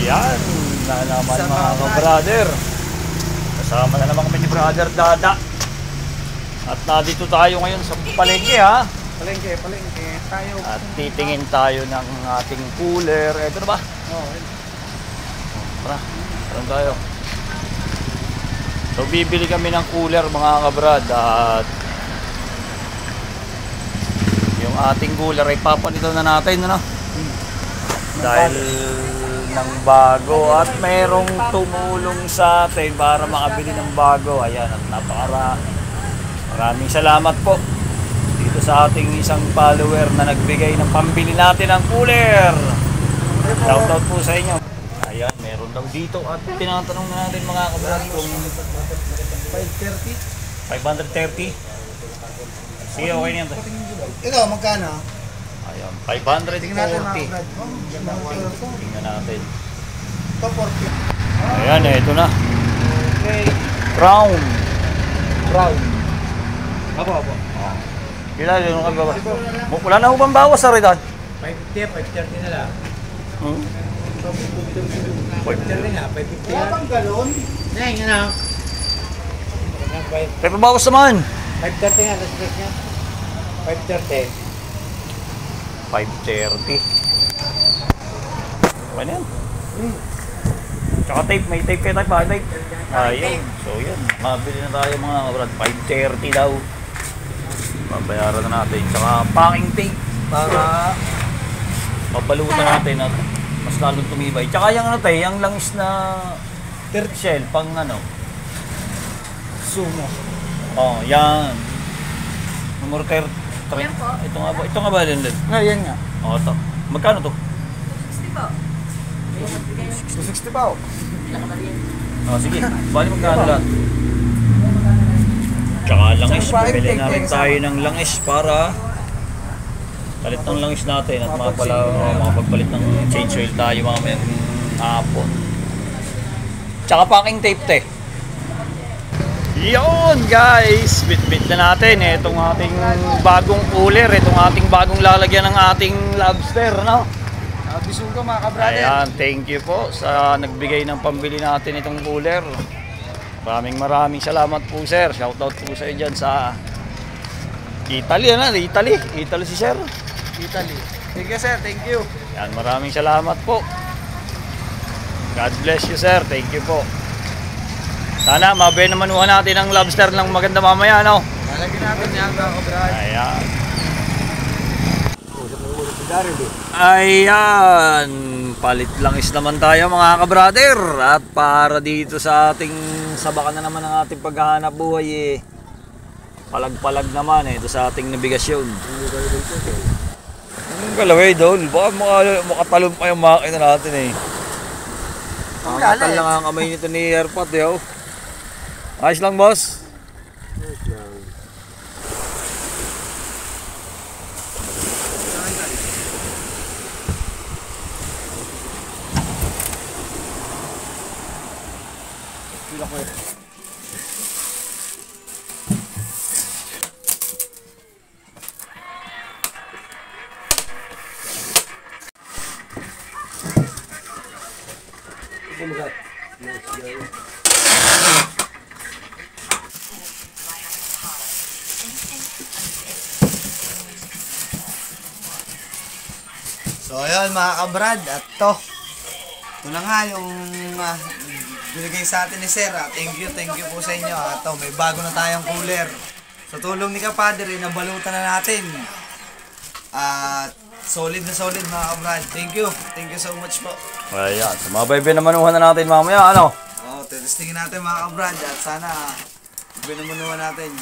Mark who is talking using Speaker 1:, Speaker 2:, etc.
Speaker 1: Yan na naman mga ka-brother. Kasama na naman kami ni Brother Dada. At nandito tayo ngayon sa palengke ha.
Speaker 2: Palengke tayo.
Speaker 1: At titingin tayo ng ating cooler. Ito na ba?
Speaker 2: Oo.
Speaker 1: Tara, taron tayo. So bibili kami ng cooler mga ka-brad. At yung ating cooler ay papalitan na natin, ano? Dahil ng bago at merong tumulong sa atin para makabili ng bago. Ayan, at maraming salamat po dito sa ating isang follower na nagbigay ng pambili natin ng cooler. Shoutout po sa inyo. Ayan, meron daw dito at tinatanong na natin mga kabrad kung 530. Sige, okay na yan.
Speaker 2: Ikaw, magkano?
Speaker 1: Ayan, 540.
Speaker 2: Tingnan natin mga brad.
Speaker 1: Tingnan natin.
Speaker 2: Ito 40.
Speaker 1: Ayan, ito na.
Speaker 2: Okay.
Speaker 1: Crown.
Speaker 2: Apo.
Speaker 1: Kailan yung kagaba? Wala na ho bang bawas sa rin?
Speaker 2: 530 na lang.
Speaker 1: 530
Speaker 2: na, 550 na. Wala galon? Ngayon, ano?
Speaker 1: May pabawas naman.
Speaker 2: 530 nga, last price niya. 530.
Speaker 1: 530. Ano yan? Tsaka tape, may tape kayo tayo pa, tape. Ayun, so yun, mabili na tayo mga kabrad, 530 daw. Babayaran na natin, tsaka packing tape para mabalutan natin at mas lalong tumibay. Tsaka yung ano tayo, yung langis na third shell, pang ano, sumo. Oh, yan. Numero 30. Ito nga ba din?
Speaker 2: Ngayon nga.
Speaker 1: Oh, ito. Magkano to?
Speaker 3: 60 po.
Speaker 2: 260 pa.
Speaker 1: Oh, sige. Bali magkano lahat? Tsaka langis. Bumili namin tayo ng langis para palit ng langis natin at makapagpalit ng change oil tayo mamayang hapon. Tsaka packing tape te. Yun guys, bit-bit na natin itong ating bagong cooler, itong ating bagong lalagyan ng ating lobster, no?
Speaker 2: Bisugo mga kabrother.
Speaker 1: Ayan, thank you po sa nagbigay ng pambili natin itong cooler. Maraming salamat po sir. Shoutout po sa iyo dyan sa Italy, ano? Italy si sir.
Speaker 2: Italy. Thank you sir, thank you.
Speaker 1: Ayan, maraming salamat po. God bless you sir, thank you po. Sana mabenamanuhan natin ang lobster ng maganda mamaya, no?
Speaker 2: Lalagyan natin yan mga kabrother.
Speaker 1: Ayan. Ayan, palit langis naman tayo mga ka-brother. At para dito sa ating sabakan na naman ng ating paghahanap buhay palag-palag naman ito sa ating nabigasyon. Ang galaway doon, baka makatalon pa yung makina natin Makatal lang ang kamay nito ni Airpot Ayos lang boss? Ayos lang.
Speaker 2: So ayun mga kabrad, at ito na nga yung binigay sa atin ni Sir. Thank you po sa inyo. At may bago na tayong cooler. Sa tulong ni Kapadre, nabalutan na natin. At solid na solid mga kabrad. Thank you so much po.
Speaker 1: Ayan, sumabay binamanuhan na natin mamaya, ano?
Speaker 2: Testingin natin mga kabrad. At sana binamanuhan natin.